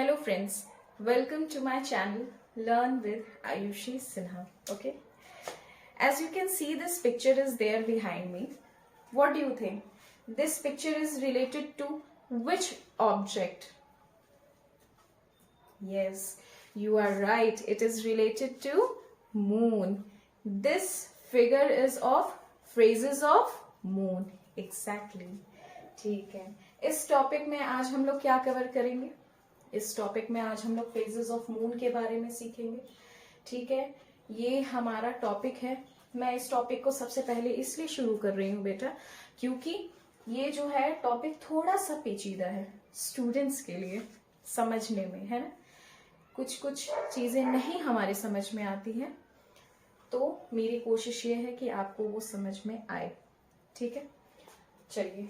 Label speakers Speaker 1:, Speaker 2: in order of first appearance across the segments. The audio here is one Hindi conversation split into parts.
Speaker 1: Hello friends, welcome to my channel Learn with Ayushi Sinha. Okay, as you can see, this picture is there behind me. What do you think? This picture is related to which object? Yes, you are right. It is related to moon. This figure is of phases of moon. Exactly. ठीक है, इस टॉपिक में आज हम लोग क्या कवर करेंगे? इस टॉपिक में आज हम लोग फेजेस ऑफ मून के बारे में सीखेंगे. ठीक है, ये हमारा टॉपिक है. मैं इस टॉपिक को सबसे पहले इसलिए शुरू कर रही हूँ बेटा, क्योंकि ये जो है टॉपिक थोड़ा सा पेचीदा है स्टूडेंट्स के लिए समझने में, है ना. कुछ कुछ चीजें नहीं हमारे समझ में आती हैं, तो मेरी कोशिश ये है कि आपको वो समझ में आए. ठीक है, चलिए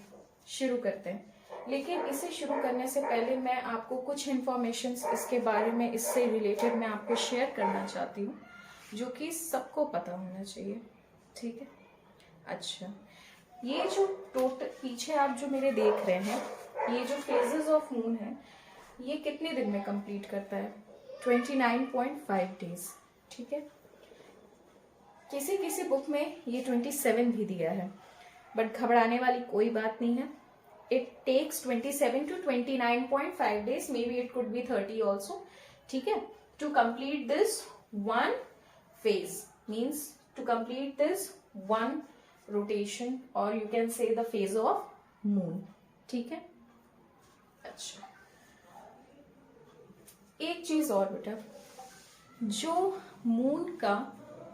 Speaker 1: शुरू करते हैं. लेकिन इसे शुरू करने से पहले मैं आपको कुछ इंफॉर्मेशन इसके बारे में, इससे रिलेटेड मैं आपको शेयर करना चाहती हूँ, जो कि सबको पता होना चाहिए. ठीक है, अच्छा, ये जो टोटल पीछे आप जो मेरे देख रहे हैं, ये जो फेजेस ऑफ मून है, ये कितने दिन में कंप्लीट करता है? 29.5 डेज. ठीक है, किसी किसी बुक में ये 27 भी दिया है, बट घबराने वाली कोई बात नहीं है. It takes 27 to 29.5 days, maybe it could be 30 also. ठीक है, to complete this one phase, means to complete this one rotation, or you can say the phase of moon. ठीक है, अच्छा, एक चीज और बेटा, जो मून का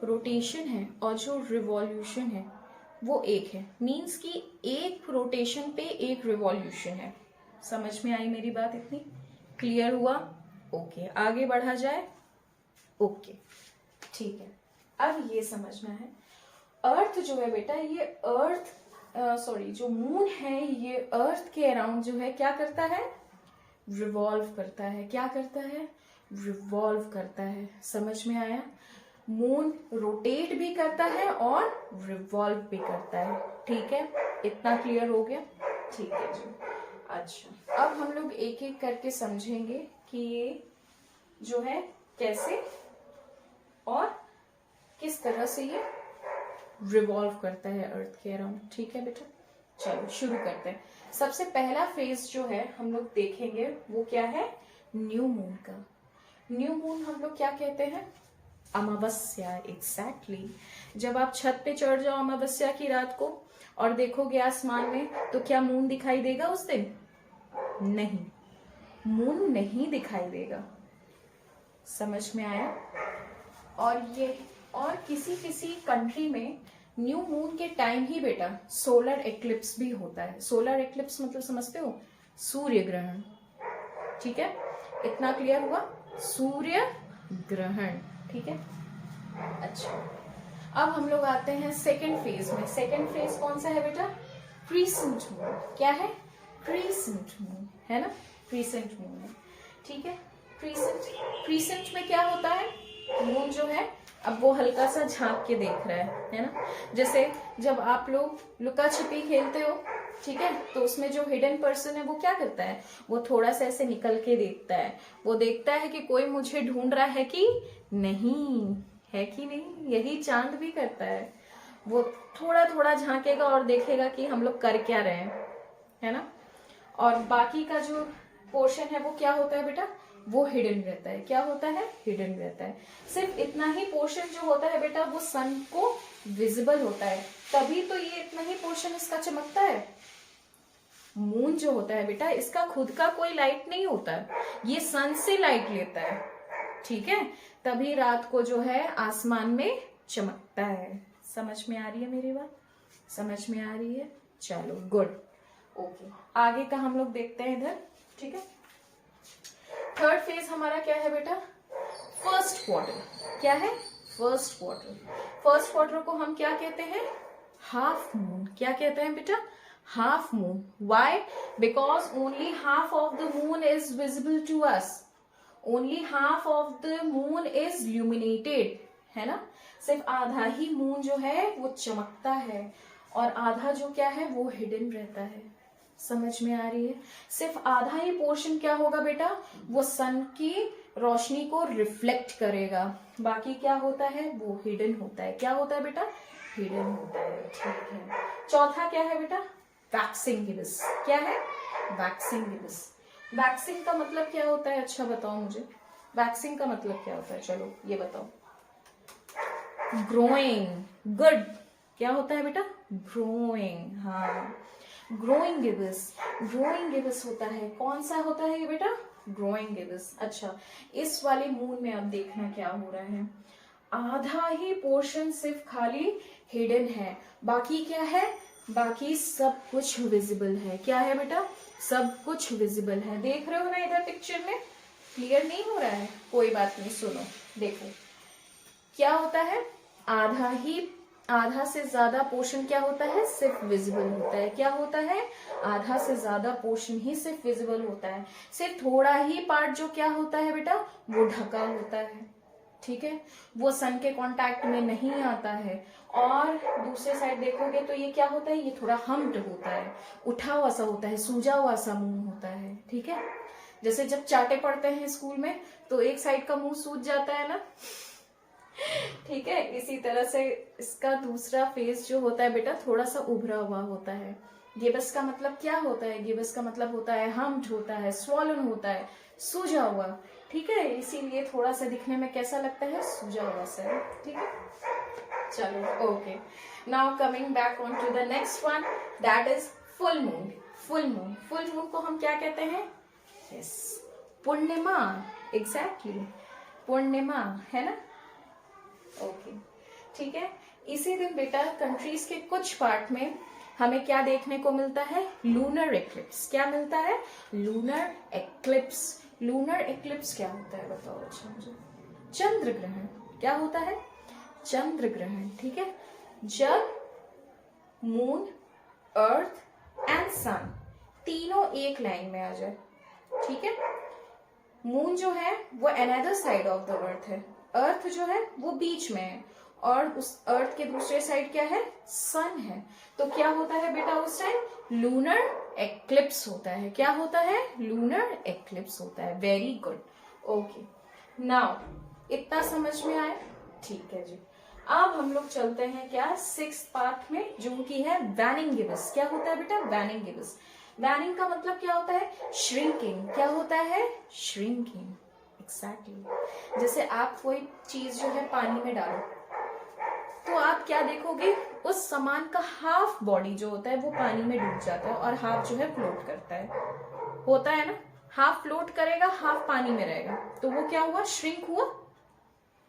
Speaker 1: रोटेशन है और जो रिवॉल्यूशन है वो एक है. मीन्स कि एक रोटेशन पे एक रिवॉल्यूशन है. समझ में आई मेरी बात? इतनी क्लियर हुआ? ओके, आगे बढ़ा जाए. ओके, ठीक है, अब ये समझना है, अर्थ जो है बेटा, ये अर्थ जो मून है, ये अर्थ के अराउंड जो है क्या करता है? रिवॉल्व करता है. क्या करता है? रिवॉल्व करता है. समझ में आया? मून रोटेट भी करता है और रिवॉल्व भी करता है. ठीक है, इतना क्लियर हो गया? ठीक है जी. अच्छा, अब हम लोग एक एक करके समझेंगे कि ये जो है कैसे और किस तरह से ये रिवॉल्व करता है अर्थ के अराउंड. ठीक है बेटा, चलो शुरू करते हैं. सबसे पहला फेज जो है हम लोग देखेंगे वो क्या है? न्यू मून का. न्यू मून हम लोग क्या कहते हैं? अमावस्या. एग्जैक्टली. जब आप छत पे चढ़ जाओ अमावस्या की रात को और देखोगे आसमान में, तो क्या मून दिखाई देगा उस दिन? नहीं, मून नहीं दिखाई देगा. समझ में आया? और किसी किसी कंट्री में न्यू मून के टाइम ही बेटा सोलर एक्लिप्स भी होता है. सोलर एक्लिप्स मतलब समझते हो? सूर्य ग्रहण. ठीक है, इतना क्लियर हुआ? सूर्य ग्रहण. ठीक है, अच्छा, अब हम लोग आते हैं सेकंड फेज में. सेकंड फेज कौन सा है बेटा? Crescent moon. क्या है? क्रीसेंट मून, है ना. क्रीसेंट मून है. ठीक है, क्रीसेंट में क्या होता है? मून जो है अब वो हल्का सा झांक के देख रहा है ना. जैसे जब आप लोग लुका छिपी खेलते हो, ठीक है, तो उसमें जो हिडन पर्सन है वो क्या करता है? वो थोड़ा सा ऐसे निकल के देखता है. वो देखता है कि कोई मुझे ढूंढ रहा है कि नहीं, है कि नहीं. यही चांद भी करता है. वो थोड़ा थोड़ा झांकेगा और देखेगा कि हम लोग कर क्या रहे हैं, है ना. और बाकी का जो पोर्शन है वो क्या होता है बेटा? वो हिडन रहता है. क्या होता है? हिडन रहता है. सिर्फ इतना ही पोर्शन जो होता है बेटा, वो सन को विजिबल होता है. तभी तो ये इतना ही पोर्शन इसका चमकता है. मून जो होता है बेटा, इसका खुद का कोई लाइट नहीं होता है, ये सन से लाइट लेता है. ठीक है, तभी रात को जो है आसमान में चमकता है. समझ में आ रही है मेरी बात? समझ में आ रही है? चलो गुड. ओके, आगे का हम लोग देखते हैं इधर. ठीक है, थर्ड फेज हमारा क्या है बेटा? First quarter. क्या है? First quarter. फर्स्ट क्वार्टर को हम क्या कहते हैं? Half moon. क्या कहते हैं बेटा? Half moon. Why? Because only half of the moon is visible to us. Only half of the moon is luminated, है ना. सिर्फ आधा ही मून जो है वो चमकता है और आधा जो क्या है वो हिडन रहता है. समझ में आ रही है? सिर्फ आधा ही पोर्शन क्या होगा बेटा, वो सन की रोशनी को रिफ्लेक्ट करेगा, बाकी क्या होता है, वो हिडन होता है। क्या होता है बेटा, हिडन होता है। ठीक है, चौथा क्या है बेटा, वैक्सिंग गिब्स। क्या है, वैक्सिंग गिब्स। वैक्सिंग का मतलब क्या होता है, अच्छा बताओ मुझे, वैक्सिंग का मतलब क्या होता है, चलो ये बताओ। Growing, good. क्या होता है बेटा, ग्रोइंग, हाँ, ग्रोइंग गिब्स। ग्रोइंग गिब्स होता है, कौन सा होता है ये बेटा, ग्रोइंग गिब्स। अच्छा, इस वाले मून में अब देखना क्या हो रहा है, आधा ही पोर्शन सिर्फ खाली हिडन है, बाकी क्या है, बाकी सब कुछ विजिबल है। क्या है बेटा, सब कुछ विजिबल है। देख रहे हो ना इधर पिक्चर में, क्लियर नहीं हो रहा है, कोई बात नहीं, सुनो देखो क्या होता है, आधा से ज्यादा पोर्शन क्या होता है, सिर्फ विजिबल होता है। क्या होता है, आधा से ज्यादा पोर्शन ही सिर्फ विजिबल होता है, सिर्फ थोड़ा ही पार्ट जो क्या होता है बेटा, वो ढका होता है। ठीक है, वो सन के कांटेक्ट में नहीं आता है। और दूसरे साइड देखोगे तो ये क्या होता है, ये थोड़ा हम्प्ड होता है, उठा हुआ सा होता है, सूजा हुआ सा मुंह होता है। ठीक है, जैसे जब चाटे पड़ते हैं स्कूल में तो एक साइड का मुंह सूज जाता है ना, ठीक है, इसी तरह से इसका दूसरा फेस जो होता है बेटा थोड़ा सा उभरा हुआ होता है। गिब्स का मतलब क्या होता है, गिब्स का मतलब होता है हम्प्ड होता है, स्वॉलन होता है, सूजा हुआ। ठीक है, इसीलिए थोड़ा सा दिखने में कैसा लगता है, सूजा हुआ सा। ठीक है, चलो okay, now coming back on to the next one, that is full moon. Full moon, full moon को हम क्या कहते हैं, यस, पूर्णिमा। एग्जैक्टली, पूर्णिमा है ना। ओके, ठीक है, इसी दिन बेटा कंट्रीज के कुछ पार्ट में हमें क्या देखने को मिलता है, लूनर एक्लिप्स। क्या मिलता है, लूनर एक्लिप्स। लूनर एक्लिप्स क्या होता है बताओ अच्छा मुझे, चंद्र ग्रहण। क्या होता है, चंद्र ग्रहण। ठीक है, जब मून, अर्थ एंड सन तीनों एक लाइन में आ जाए। ठीक है, मून जो है वो another side of the earth है, अर्थ जो है वो बीच में है, और उस अर्थ के दूसरे साइड क्या है, सन है। तो क्या होता है बेटा उस टाइम, लूनर एक्लिप्स होता है। क्या होता है, लूनर एक्लिप्स होता है। वेरी गुड, ओके, नाउ इतना समझ में आया। ठीक है जी, अब हम लोग चलते हैं क्या, सिक्स्थ पार्ट में, जो कि है वैनिंग गिब्स। क्या होता है बेटा, वैनिंग गिब्स। वैनिंग का मतलब क्या होता है, श्रिंकिंग। क्या होता है, श्रिंकिंग। एग्जैक्टली, जैसे आप कोई चीज जो है पानी में डालो तो आप क्या देखोगे, उस सामान का हाफ बॉडी जो होता है वो पानी में डूब जाता है और हाफ जो है फ्लोट करता है, होता है ना, हाफ फ्लोट करेगा हाफ पानी में रहेगा, तो वो क्या हुआ, श्रिंक हुआ।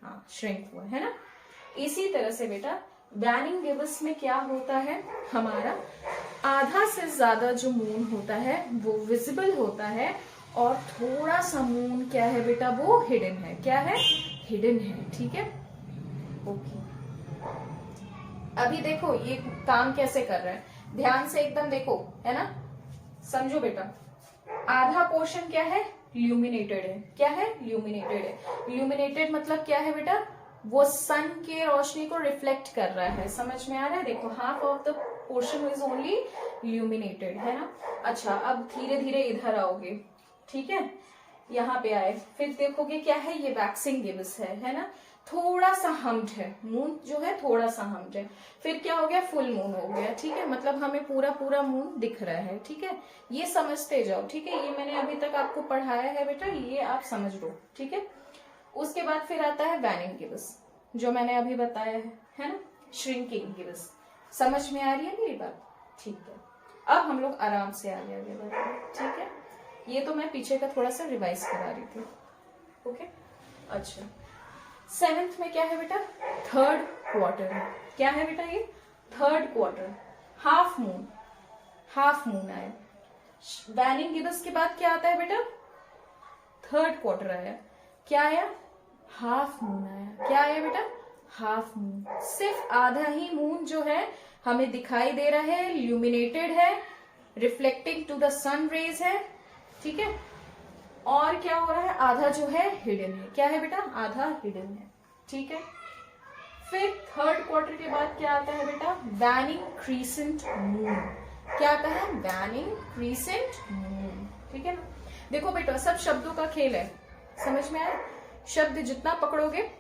Speaker 1: हाँ, श्रिंक हुआ है ना। इसी तरह से बेटा वैनिंग गिब्स में क्या होता है, हमारा आधा से ज्यादा जो मून होता है वो विजिबल होता है, और थोड़ा सा मून क्या है बेटा, वो हिडन है। क्या है, हिडन है। ठीक है, ओके, अभी देखो ये काम कैसे कर रहा है, ध्यान से एकदम देखो, है ना, समझो बेटा। आधा पोर्शन क्या है, ल्यूमिनेटेड है। क्या है, ल्यूमिनेटेड है। ल्यूमिनेटेड मतलब क्या है बेटा, वो सन के रोशनी को रिफ्लेक्ट कर रहा है। समझ में आ रहा है, देखो half of the portion is only luminated, है ना। अच्छा, अब धीरे धीरे इधर आओगे, ठीक है, यहाँ पे आए, फिर देखोगे क्या है, ये वैक्सिंग गिब्स है ना, थोड़ा सा हम्प्ड है, मून जो है थोड़ा सा हम्प्ड है। फिर क्या हो गया, फुल मून हो गया। ठीक है, मतलब हमें पूरा पूरा मून दिख रहा है। ठीक है, ये समझते जाओ। ठीक है, ये मैंने अभी तक आपको पढ़ाया है बेटा, ये आप समझ लो। ठीक है, उसके बाद फिर आता है वैनिंग गिब्स, जो मैंने अभी बताया है ना, श्रिंकिंग गिब्स। समझ में आ रही है मेरी बात? ठीक है, अब हम लोग आराम से आगे आगे बढ़ रहे हैं। ठीक है, ये तो मैं पीछे का थोड़ा सा रिवाइज करा रही थी। ओके, अच्छा, सेवेंथ में क्या है बेटा, थर्ड क्वार्टर है। क्या है बेटा, ये third quarter, half moon. Half moon आया, वैनिंग गिब्स के बाद क्या आता है बेटा, थर्ड क्वार्टर आया। क्या आया, हाफ मून आया। क्या आया बेटा, हाफ मून। सिर्फ आधा ही मून जो है हमें दिखाई दे रहा है, ल्यूमिनेटेड है, reflecting to the sun rays है। ठीक है, और क्या हो रहा है, आधा जो है हिडन है। क्या है बेटा, आधा हिडन है। ठीक है, फिर थर्ड क्वार्टर के बाद क्या आता है बेटा, वैनिंग क्रीसेंट मून। क्या आता है? Waning crescent moon. ठीक है ना? देखो बेटा, सब शब्दों का खेल है, समझ में आया? शब्द जितना पकड़ोगे,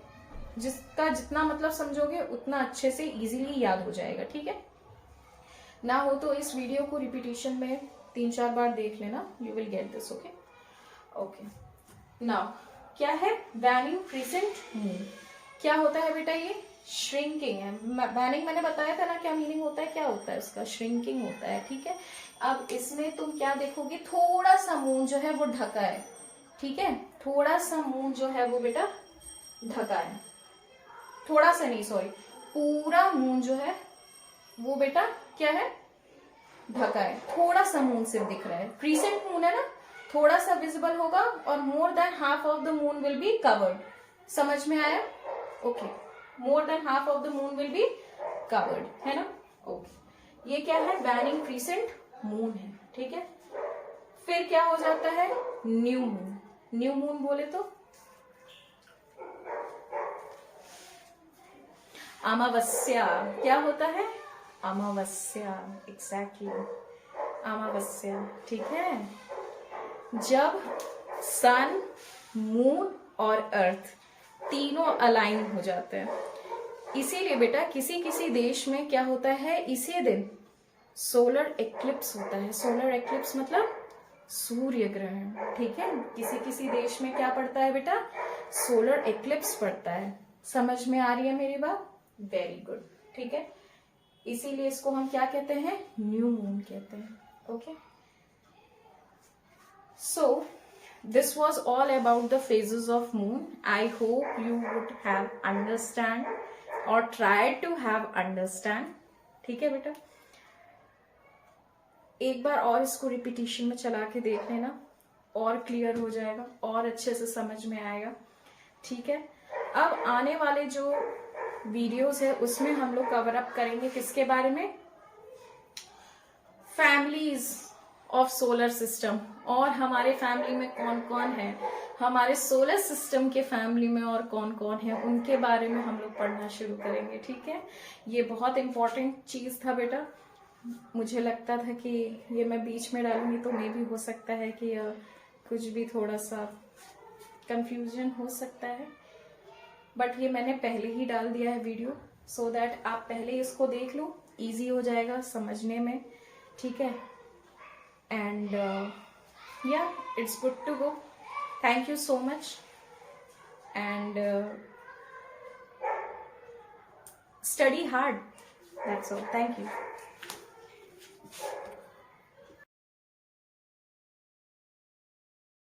Speaker 1: जिसका जितना मतलब समझोगे, उतना अच्छे से इजीली याद हो जाएगा। ठीक है ना? हो तो इस वीडियो को रिपीटिशन में 3-4 बार देख लेना, you will get this. Okay okay. Now क्या है? Waning crescent moon. क्या होता है बेटा? ये श्रिंकिंग है। वैनिंग मैंने बताया था ना क्या मीनिंग होता है, क्या होता है उसका? श्रिंकिंग होता है। ठीक है, अब इसमें तुम क्या देखोगे? थोड़ा सा मून जो है वो ढका है। ठीक है, थोड़ा सा मून जो है वो बेटा ढका है। थोड़ा सा नहीं, सॉरी, पूरा मून जो है वो बेटा क्या है? ढका है। थोड़ा सा मून सिर्फ दिख रहा है। क्रीसेंट मून है ना, थोड़ा सा विजिबल होगा, और more than half of the moon will be covered. समझ में आया? Okay, more than half of the moon will be covered, है ना? ओके, ये क्या है? वैनिंग क्रीसेंट मून है। ठीक है, फिर क्या हो जाता है? New moon. न्यू मून बोले तो अमावस्या। क्या होता है? अमावस्या, एग्जैक्टली, अमावस्या। ठीक है, जब सन, मून और अर्थ तीनों अलाइन हो जाते हैं। इसीलिए बेटा किसी किसी देश में क्या होता है? इसी दिन सोलर एक्लिप्स होता है। सोलर एक्लिप्स मतलब सूर्य ग्रहण। ठीक है, किसी किसी देश में क्या पड़ता है बेटा? सोलर एक्लिप्स पड़ता है। समझ में आ रही है मेरी बात? Very good. ठीक है, इसीलिए इसको हम क्या कहते हैं? न्यू मून कहते हैं। Okay, so this was all about the phases of moon. I hope you would have understand or tried to have understand. ठीक है बेटा, एक बार और इसको रिपीटिशन में चला के देख लेना, और क्लियर हो जाएगा, और अच्छे से समझ में आएगा। ठीक है, अब आने वाले जो वीडियोस है उसमें हम लोग कवर अप करेंगे किसके बारे में? फैमिलीज ऑफ सोलर सिस्टम, और हमारे फैमिली में कौन कौन है, हमारे सोलर सिस्टम के फैमिली में और कौन कौन है, उनके बारे में हम लोग पढ़ना शुरू करेंगे। ठीक है, ये बहुत इंपॉर्टेंट चीज था बेटा। मुझे लगता था कि ये मैं बीच में डालूंगी तो मे भी हो सकता है कि कुछ भी थोड़ा सा कंफ्यूजन हो सकता है, बट ये मैंने पहले ही डाल दिया है वीडियो, सो दैट आप पहले इसको देख लो, इजी हो जाएगा समझने में। ठीक है, and yeah, it's good to go. Thank you so much, and study hard. That's all. Thank you.